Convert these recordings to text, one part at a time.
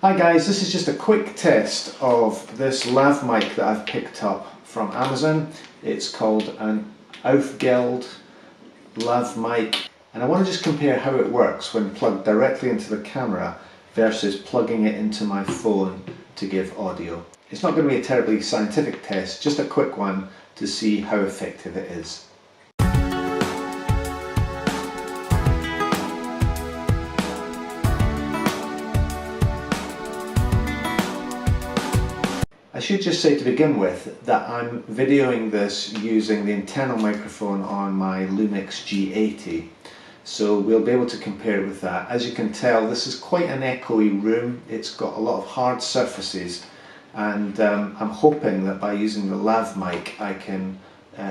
Hi guys, this is just a quick test of this lav mic that I've picked up from Amazon. It's called an Aufgeld lav mic, and I want to just compare how it works when plugged directly into the camera versus plugging it into my phone to give audio. It's not going to be a terribly scientific test, just a quick one to see how effective it is. I should just say to begin with that I'm videoing this using the internal microphone on my Lumix G80, so we'll be able to compare it with that. As you can tell, this is quite an echoey room. It's got a lot of hard surfaces, and I'm hoping that by using the lav mic I can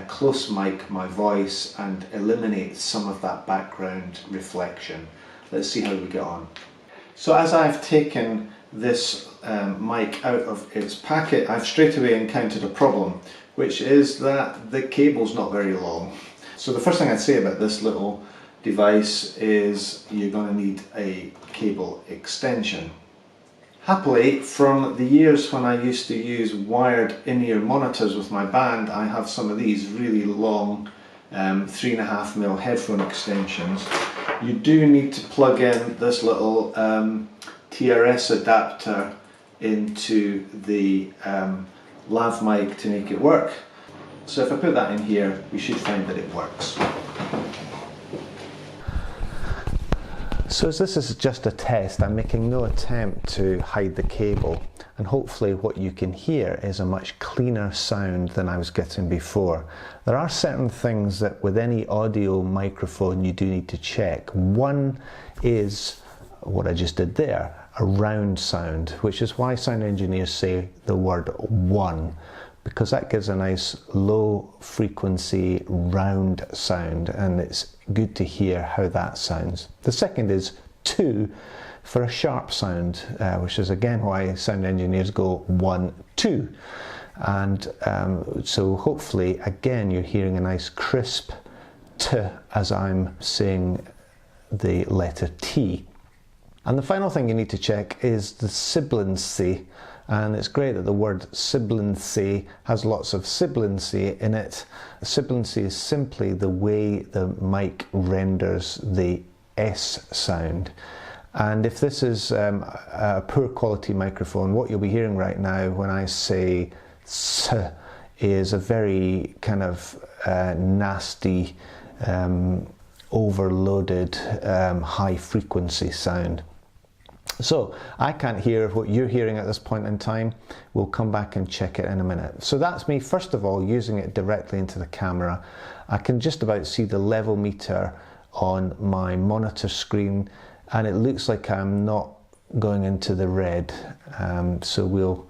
close mic my voice and eliminate some of that background reflection. Let's see how we get on. So as I've taken this mic out of its packet, I've straight away encountered a problem, which is that the cable's not very long. So the first thing I'd say about this little device is you're going to need a cable extension. Happily, from the years when I used to use wired in-ear monitors with my band, I have some of these really long 3.5mm headphone extensions. You do need to plug in this little TRS adapter into the lav mic to make it work. So if I put that in here, we should find that it works. So as this is just a test, I'm making no attempt to hide the cable, and hopefully what you can hear is a much cleaner sound than I was getting before. There are certain things that with any audio microphone you do need to check. One is what I just did there, a round sound, which is why sound engineers say the word one, because that gives a nice low frequency round sound, and it's good to hear how that sounds. The second is two for a sharp sound, which is again why sound engineers go 1, 2. And so hopefully again you're hearing a nice crisp T as I'm saying the letter T. And the final thing you need to check is the sibilancy, and it's great that the word sibilancy has lots of sibilancy in it. Sibilancy is simply the way the mic renders the S sound. And if this is a poor quality microphone, what you'll be hearing right now when I say S is a very kind of nasty, overloaded, high frequency sound. So I can't hear what you're hearing at this point in time. We'll come back and check it in a minute. So that's me, first of all, using it directly into the camera. I can just about see the level meter on my monitor screen, and it looks like I'm not going into the red. So we'll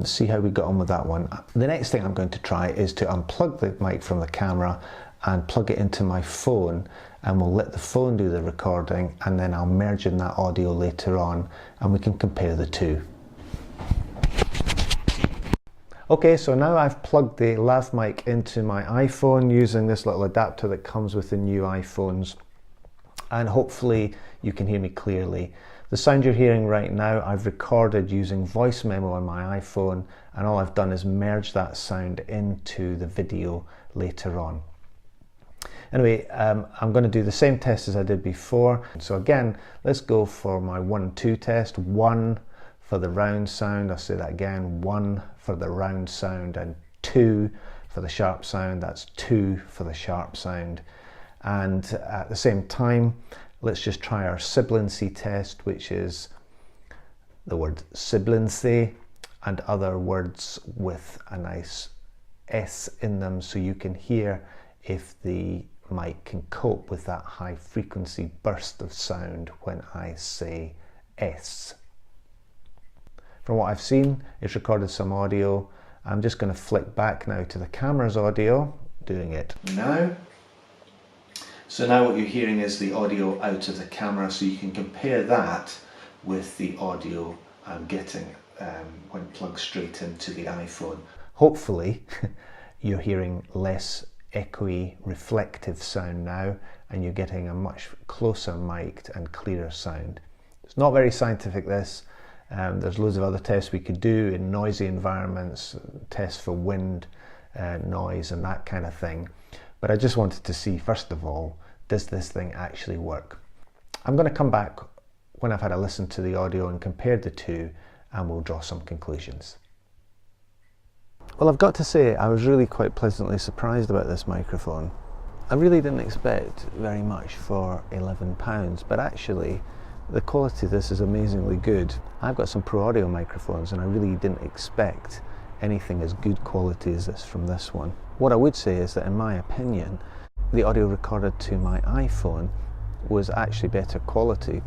see how we got on with that one. The next thing I'm going to try is to unplug the mic from the camera and plug it into my phone, and we'll let the phone do the recording, and then I'll merge in that audio later on and we can compare the two. Okay, so now I've plugged the lav mic into my iPhone using this little adapter that comes with the new iPhones, and hopefully you can hear me clearly. The sound you're hearing right now I've recorded using voice memo on my iPhone, and all I've done is merge that sound into the video later on. Anyway, I'm going to do the same test as I did before. So again, let's go for my 1, 2 test. 1 for the round sound. I'll say that again. 1 for the round sound and 2 for the sharp sound. That's 2 for the sharp sound. And at the same time, let's just try our sibilancy test, which is the word sibilancy and other words with a nice S in them, so you can hear if the mic can cope with that high frequency burst of sound when I say S. From what I've seen, it's recorded some audio. I'm just going to flick back now to the camera's audio, doing it now. So now what you're hearing is the audio out of the camera, so you can compare that with the audio I'm getting when plugged straight into the iPhone. Hopefully you're hearing less echoey, reflective sound now, and you're getting a much closer mic'd and clearer sound. It's not very scientific, this. There's loads of other tests we could do in noisy environments, tests for wind, noise and that kind of thing. But I just wanted to see, first of all, does this thing actually work? I'm going to come back when I've had a listen to the audio and compared the two, and we'll draw some conclusions. Well, I've got to say, I was really quite pleasantly surprised about this microphone. I really didn't expect very much for £11, but actually the quality of this is amazingly good. I've got some Pro Audio microphones and I really didn't expect anything as good quality as this from this one. What I would say is that in my opinion, the audio recorded to my iPhone was actually better quality.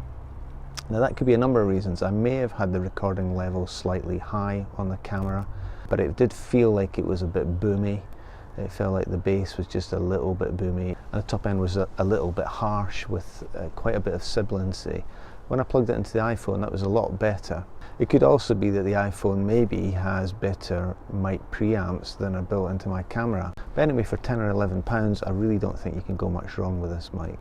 Now that could be a number of reasons. I may have had the recording level slightly high on the camera, but it did feel like it was a bit boomy. It felt like the bass was just a little bit boomy, and the top end was a little bit harsh with quite a bit of sibilancy. When I plugged it into the iPhone, that was a lot better. It could also be that the iPhone maybe has better mic preamps than are built into my camera. But anyway, for £10 or £11, I really don't think you can go much wrong with this mic.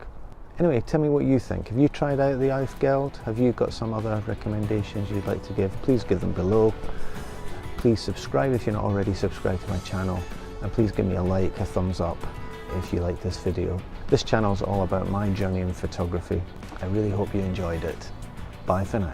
Anyway, tell me what you think. Have you tried out the Aufgeld? Have you got some other recommendations you'd like to give? Please give them below. Please subscribe if you're not already subscribed to my channel. And please give me a like, a thumbs up if you like this video. This channel is all about my journey in photography. I really hope you enjoyed it. Bye for now.